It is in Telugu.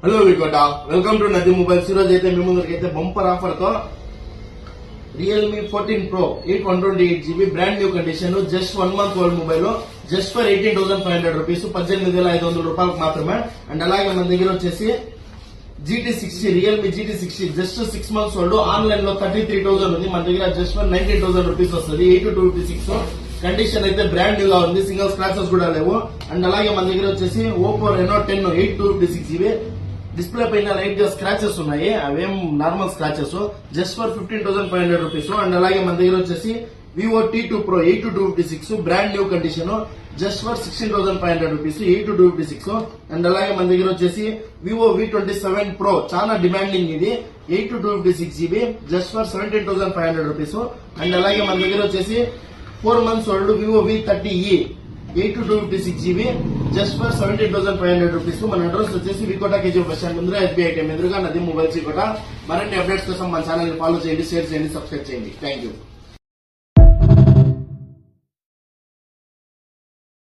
హలో వికోట, వెల్కమ్ టు నది మొబైల్స్. ఈ రోజు అయితే మీ ముందరికైతే బంపర్ ఆఫర్ తో Realme 14 Pro 8/128GB brand new condition, just 1 month old mobile, just for 18,500 rupees, 18,500 రూపాయలకు మాత్రమే. అండ్ అలాగే మన దగ్గర వచ్చేసి GT60 Realme GT60 just 6 months old, online లో 33,000 ఉంది, మన దగ్గర జస్ట్ ఫర్ 19,000 రూపీస్ వస్తుంది. 8256 కండిషన్ అయితే బ్రాండ్ న్యూ గా ఉంది, సింగిల్ స్క్రాచెస్ కూడా లేవు. అండ్ అలాగే మన దగ్గర వచ్చేసి Oppo Reno 10 8/256GB, డిస్ప్లే పైన లైట్ గా స్క్రాచెస్ ఉన్నాయి, అవేం normal scratches, just for 15,500 rupees. And అలాగే మన దగ్గర వచ్చేసి Vivo T2 Pro 8/256 brand new condition, just for 16,500 rupees, 8/256. And అలాగే మన దగ్గర వచ్చేసి Vivo V27 Pro చాలా డిమాండింగ్ ఇది, 8/256GB, just for 17,500 rupees. And అలాగే మన దగ్గర వచ్చేసి 4 months old Vivo V30e 8/256GB, just for 17,500 rupees. మన అడ్రస్ వచ్చేసి వికోట కేజీ బస్ స్టాండ్ ముందర SBI ATM ఎదురుగా నది మొబైల్స్ వికోట. మరిన్ని అప్డేట్స్ కోసం మన ఛానల్ ని ఫాలో చేయండి, షేర్ చేయండి, సబ్స్క్రైబ్ చేయండి. Thank you.